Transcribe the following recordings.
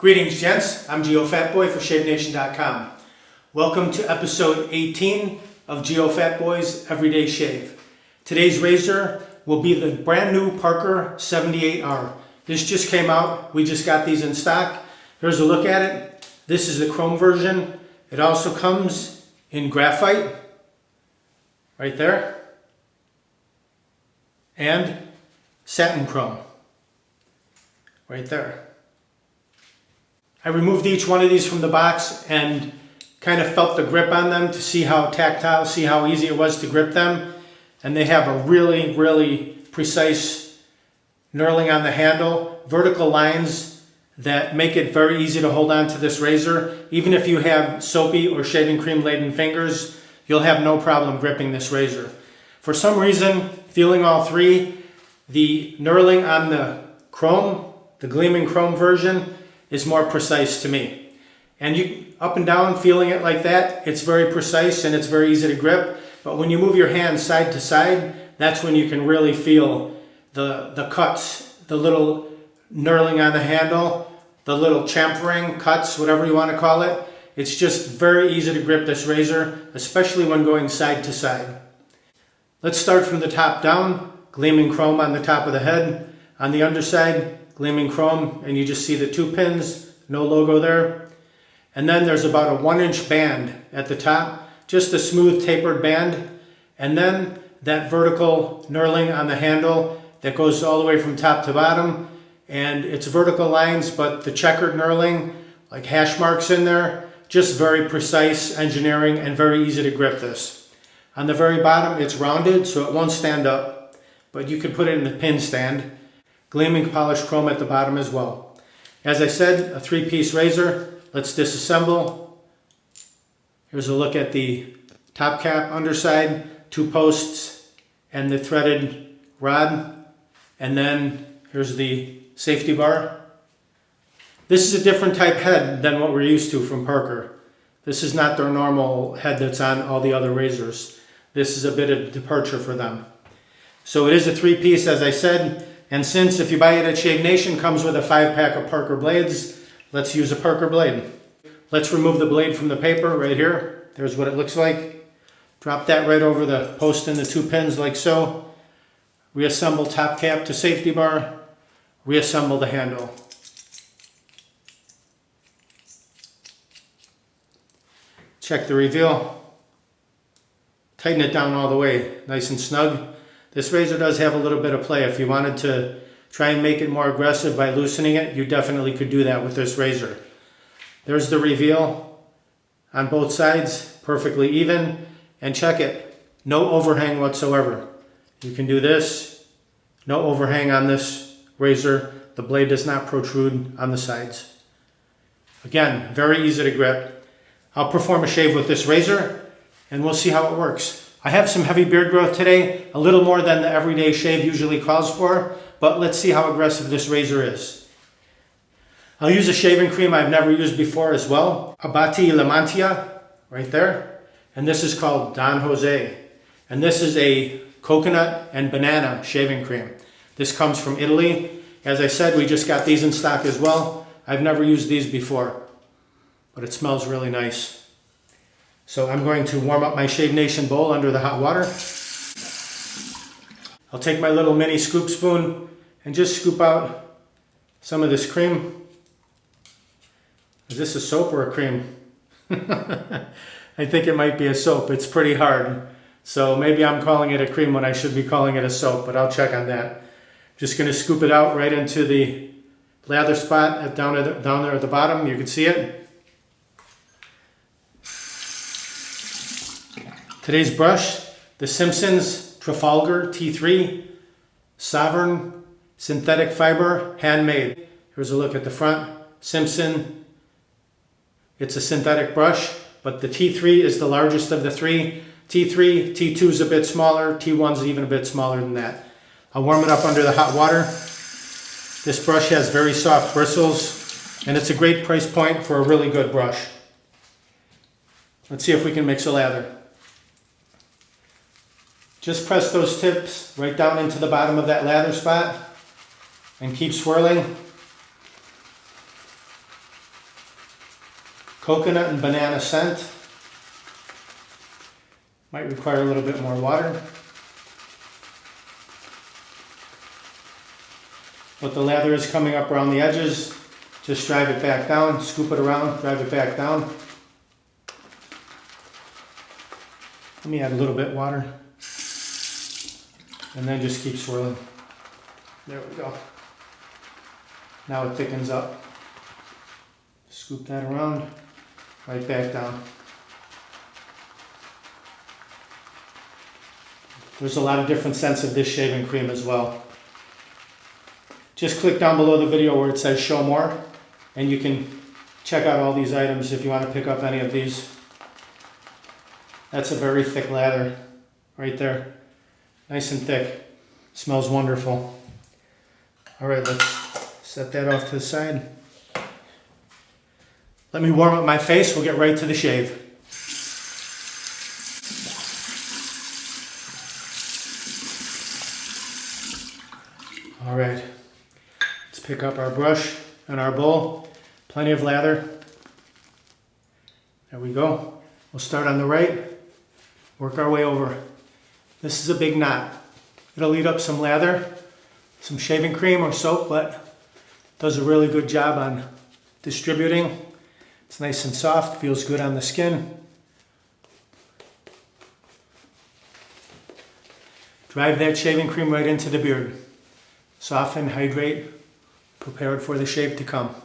Greetings, gents. I'm Geofatboy for ShaveNation.com. Welcome to episode 18 of Geofatboy's Everyday Shave. Today's razor will be the brand new Parker 78R. This just came out. We just got these in stock. Here's a look at it. This is the chrome version. It also comes in graphite, right there, and satin chrome, right there. I removed each one of these from the box and kind of felt the grip on them to see how tactile, see how easy it was to grip them. And they have a really precise knurling on the handle, vertical lines that make it very easy to hold on to this razor. Even if you have soapy or shaving cream laden fingers, you'll have no problem gripping this razor. For some reason, feeling all three, the knurling on the chrome, the gleaming chrome version, is more precise to me. And you up and down, feeling it like that, it's very precise and it's very easy to grip. But when you move your hand side to side, that's when you can really feel the cuts, the little knurling on the handle, the little chamfering cuts, whatever you want to call it. It's just very easy to grip this razor, especially when going side to side. Let's start from the top down. Gleaming chrome on the top of the head. On the underside, gleaming chrome, and you just see the two pins, no logo there. And then there's about a 1-inch band at the top, just a smooth tapered band. And then that vertical knurling on the handle that goes all the way from top to bottom. And it's vertical lines, but the checkered knurling, like hash marks in there, just very precise engineering and very easy to grip this. On the very bottom, it's rounded, so it won't stand up, but you could put it in the pin stand. Gleaming polished chrome at the bottom as well. As I said, a 3-piece razor. Let's disassemble. Here's a look at the top cap, underside, 2 posts, and the threaded rod. And then here's the safety bar. This is a different type head than what we're used to from Parker. This is not their normal head that's on all the other razors. This is a bit of departure for them. So it is a 3-piece, as I said. And since if you buy it at Shave Nation, comes with a 5-pack of Parker blades, let's use a Parker blade. Let's remove the blade from the paper right here. There's what it looks like. Drop that right over the post and the 2 pins like so. Reassemble top cap to safety bar. Reassemble the handle. Check the reveal. Tighten it down all the way, nice and snug. This razor does have a little bit of play. If you wanted to try and make it more aggressive by loosening it, you definitely could do that with this razor. There's the reveal on both sides, perfectly even. And check it, no overhang whatsoever. You can do this, no overhang on this razor. The blade does not protrude on the sides. Again, very easy to grip. I'll perform a shave with this razor and we'll see how it works. I have some heavy beard growth today, a little more than the everyday shave usually calls for, but let's see how aggressive this razor is. I'll use a shaving cream I've never used before as well, Abati La Mantia, right there. And this is called Don Jose. And this is a coconut and banana shaving cream. This comes from Italy. As I said, we just got these in stock as well. I've never used these before, but it smells really nice. So I'm going to warm up my Shave Nation bowl under the hot water. I'll take my little mini scoop spoon and just scoop out some of this cream. Is this a soap or a cream? I think it might be a soap. It's pretty hard. So maybe I'm calling it a cream when I should be calling it a soap, but I'll check on that. Just going to scoop it out right into the lather spot down there at the bottom. You can see it. Today's brush, the Simpsons Trafalgar T3 Sovereign Synthetic Fiber Handmade. Here's a look at the front. Simpson. It's a synthetic brush, but the T3 is the largest of the 3. T3, T2 is a bit smaller, T1 is even a bit smaller than that. I'll warm it up under the hot water. This brush has very soft bristles, and it's a great price point for a really good brush. Let's see if we can mix a lather. Just press those tips right down into the bottom of that lather spot and keep swirling. Coconut and banana scent. Might require a little bit more water. But the lather is coming up around the edges. Just drive it back down, scoop it around, drive it back down. Let me add a little bit of water. And then just keep swirling. There we go. Now it thickens up. Scoop that around, right back down. There's a lot of different scents of this shaving cream as well. Just click down below the video where it says show more, and you can check out all these items if you want to pick up any of these. That's a very thick lather right there. Nice and thick. Smells wonderful. All right, let's set that off to the side. Let me warm up my face. We'll get right to the shave. All right, let's pick up our brush and our bowl. Plenty of lather. There we go. We'll start on the right, work our way over. This is a big knot. It'll eat up some lather, some shaving cream or soap, but does a really good job on distributing. It's nice and soft, feels good on the skin. Drive that shaving cream right into the beard. Soften, hydrate, prepare it for the shave to come.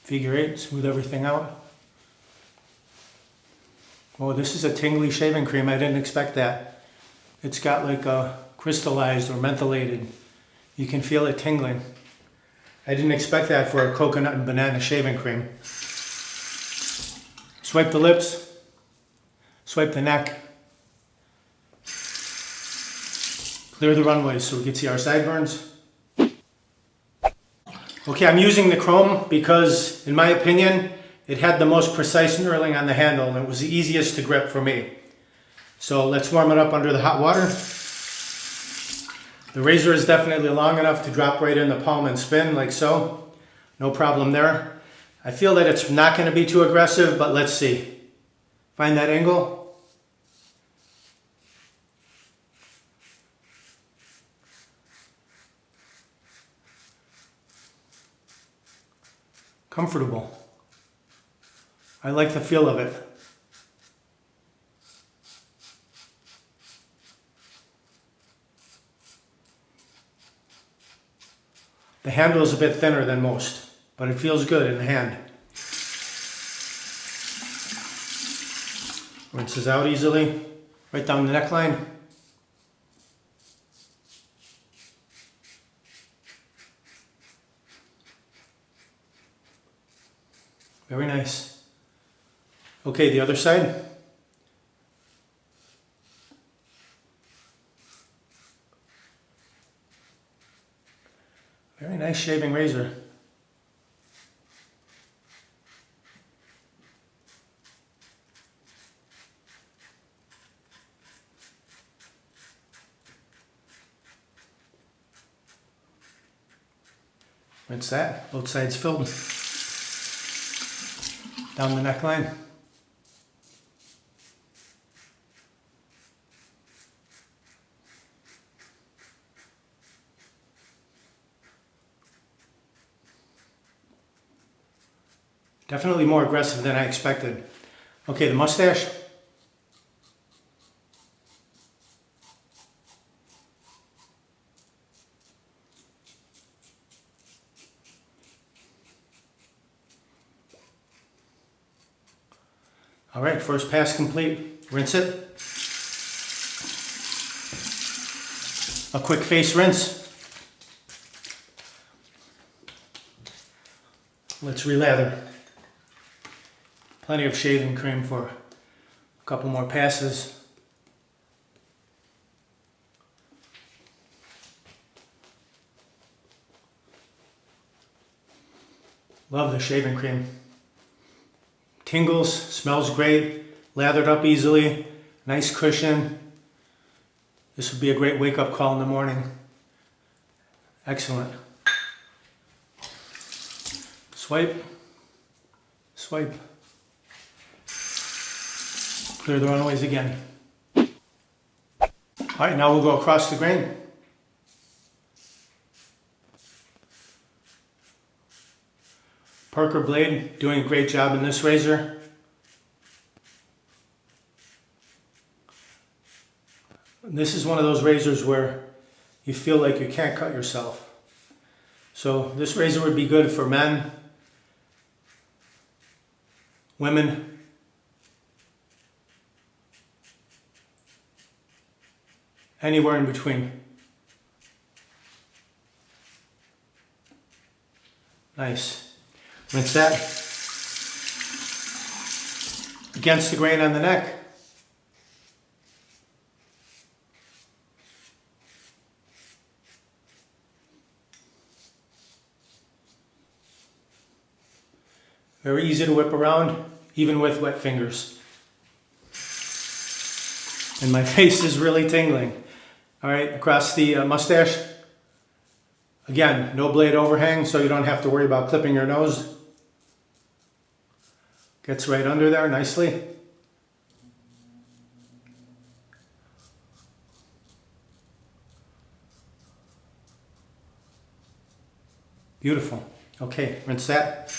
Figure 8, smooth everything out. Oh, this is a tingly shaving cream. I didn't expect that. It's got like a crystallized or mentholated. You can feel it tingling. I didn't expect that for a coconut and banana shaving cream. Swipe the lips, swipe the neck, clear the runways so we can see our sideburns. Okay, I'm using the chrome because, in my opinion, it had the most precise knurling on the handle and it was the easiest to grip for me. So let's warm it up under the hot water. The razor is definitely long enough to drop right in the palm and spin like so. No problem there. I feel that it's not going to be too aggressive, but let's see. Find that angle. Comfortable. I like the feel of it. The handle is a bit thinner than most, but it feels good in the hand. Rinses out easily, right down the neckline. Very nice. Okay, the other side. Very nice shaving razor. Rinse that, both sides filled. Down the neckline. Definitely more aggressive than I expected. Okay, the mustache. All right, first pass complete. Rinse it. A quick face rinse. Let's relather. Plenty of shaving cream for a couple more passes. Love the shaving cream. Tingles, smells great, lathered up easily, nice cushion. This would be a great wake-up call in the morning. Excellent. Swipe, swipe. Clear the runaways again. All right, now we'll go across the grain. Parker blade, doing a great job in this razor. This is one of those razors where you feel like you can't cut yourself. So this razor would be good for men, women, anywhere in between. Nice. Rinse that against the grain on the neck. Very easy to whip around, even with wet fingers. And my face is really tingling. All right, across the mustache. Again, no blade overhang, so you don't have to worry about clipping your nose. Gets right under there nicely. Beautiful. Okay, rinse that.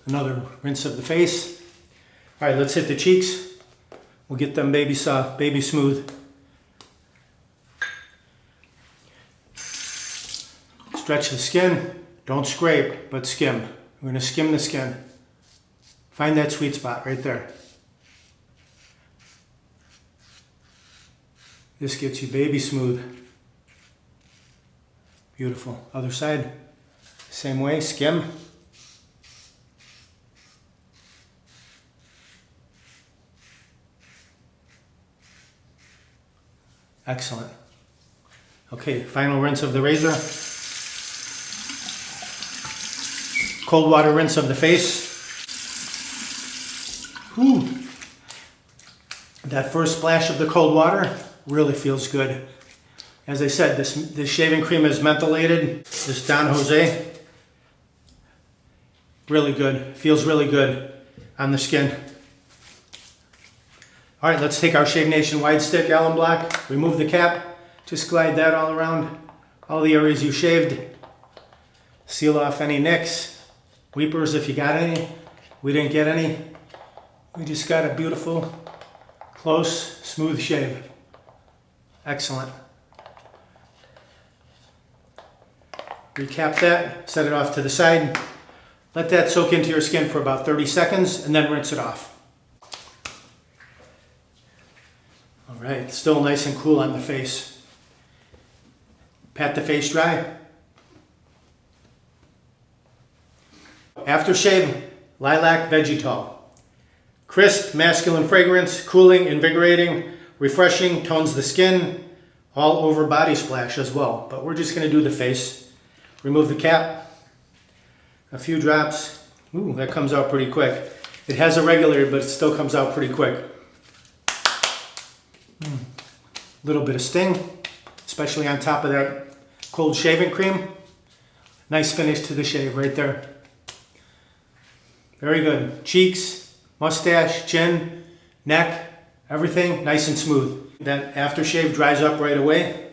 Another rinse of the face. All right, let's hit the cheeks. We'll get them baby soft, baby smooth. Stretch the skin. Don't scrape, but skim. We're going to skim the skin. Find that sweet spot right there. This gets you baby smooth. Beautiful. Other side. Same way, skim. Excellent. Okay, final rinse of the razor. Cold water rinse of the face. Whew. That first splash of the cold water really feels good. As I said, this shaving cream is mentholated. This Don Jose. Really good. Feels really good on the skin. All right, let's take our Shave Nation wide stick Allen block, remove the cap, just glide that all around all the areas you shaved. Seal off any nicks, weepers if you got any. We didn't get any. We just got a beautiful, close, smooth shave. Excellent. Recap that, set it off to the side. Let that soak into your skin for about 30 seconds and then rinse it off. All right, still nice and cool on the face. Pat the face dry. Aftershave Lilac Vegetal. Crisp, masculine fragrance, cooling, invigorating, refreshing, tones the skin, all over body splash as well. But we're just going to do the face. Remove the cap. A few drops. Ooh, that comes out pretty quick. It has a regulator, but it still comes out pretty quick. Little bit of sting, especially on top of that cold shaving cream. Nice finish to the shave right there. Very good. Cheeks, mustache, chin, neck, everything nice and smooth. That aftershave dries up right away.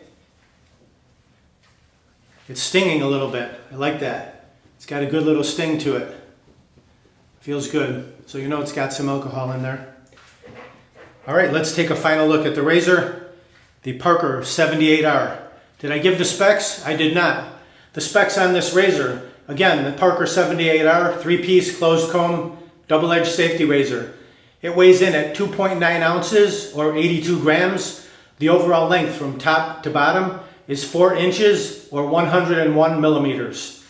It's stinging a little bit. I like that. It's got a good little sting to it. Feels good. So you know it's got some alcohol in there. All right, let's take a final look at the razor. The Parker 78R. Did I give the specs? I did not. The specs on this razor, again, the Parker 78R, 3-piece closed comb, double-edged safety razor. It weighs in at 2.9 ounces or 82 grams. The overall length from top to bottom is 4 inches or 101 millimeters.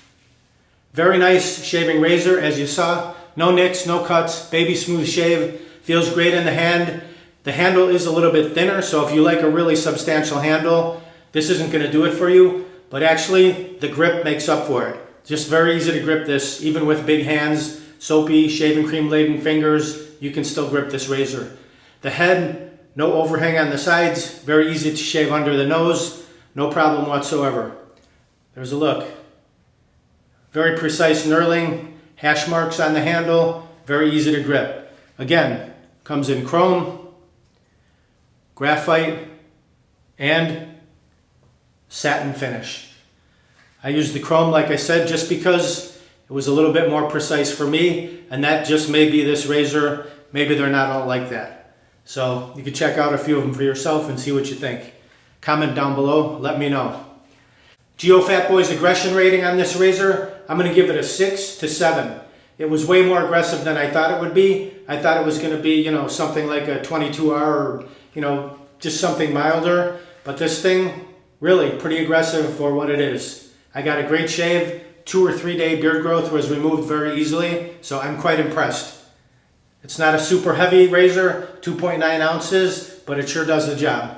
Very nice shaving razor, as you saw. No nicks, no cuts, baby smooth shave. Feels great in the hand. The handle is a little bit thinner, so if you like a really substantial handle, this isn't going to do it for you. But actually, the grip makes up for it. Just very easy to grip this, even with big hands, soapy, shaving cream laden fingers. you can still grip this razor. The head, no overhang on the sides, very easy to shave under the nose, no problem whatsoever. There's a look. Very precise knurling, hash marks on the handle, very easy to grip. Again, comes in chrome, graphite, and satin finish. I used the chrome, like I said, just because it was a little bit more precise for me, and that just may be this razor. Maybe they're not all like that. So you can check out a few of them for yourself and see what you think. Comment down below, let me know. Geofatboy's aggression rating on this razor, I'm going to give it a 6 to 7. It was way more aggressive than I thought it would be. I thought it was going to be, something like a 22R or, just something milder. But this thing, really pretty aggressive for what it is. I got a great shave. 2 or 3 day beard growth was removed very easily, so I'm quite impressed. It's not a super heavy razor, 2.9 ounces, but it sure does the job.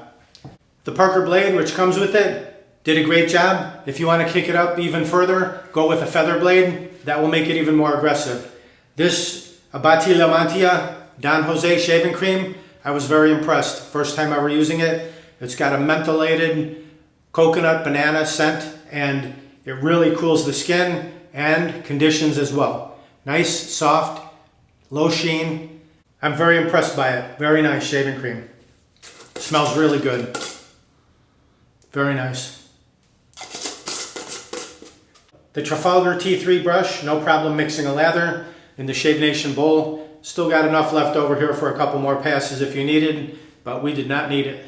The Parker blade, which comes with it, did a great job. If you want to kick it up even further, go with a feather blade. That will make it even more aggressive. This Abati La Mantia Don Jose shaving cream, I was very impressed. First time ever using it. It's got a mentholated coconut banana scent, and it really cools the skin and conditions as well. Nice, soft, low sheen. I'm very impressed by it. Very nice shaving cream. Smells really good. Very nice. The Trafalgar T3 brush, no problem mixing a lather in the Shave Nation bowl. Still got enough left over here for a couple more passes if you needed, but we did not need it.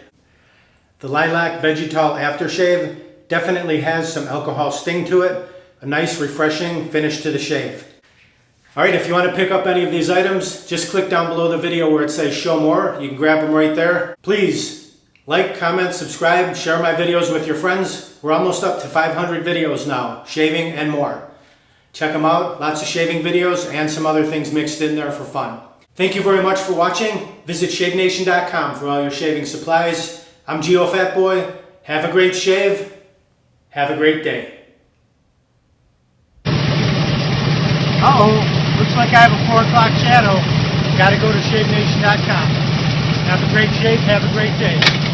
The Lilac Vegetal Aftershave definitely has some alcohol sting to it. A nice refreshing finish to the shave. Alright, if you want to pick up any of these items, just click down below the video where it says show more. You can grab them right there. Please like, comment, subscribe, share my videos with your friends. We're almost up to 500 videos now, shaving and more. Check them out, lots of shaving videos and some other things mixed in there for fun. Thank you very much for watching. Visit shavenation.com for all your shaving supplies. I'm Geofatboy. Have a great shave. Have a great day. Uh-oh, looks like I have a 4 o'clock shadow. Gotta go to shavenation.com. Have a great shave, have a great day.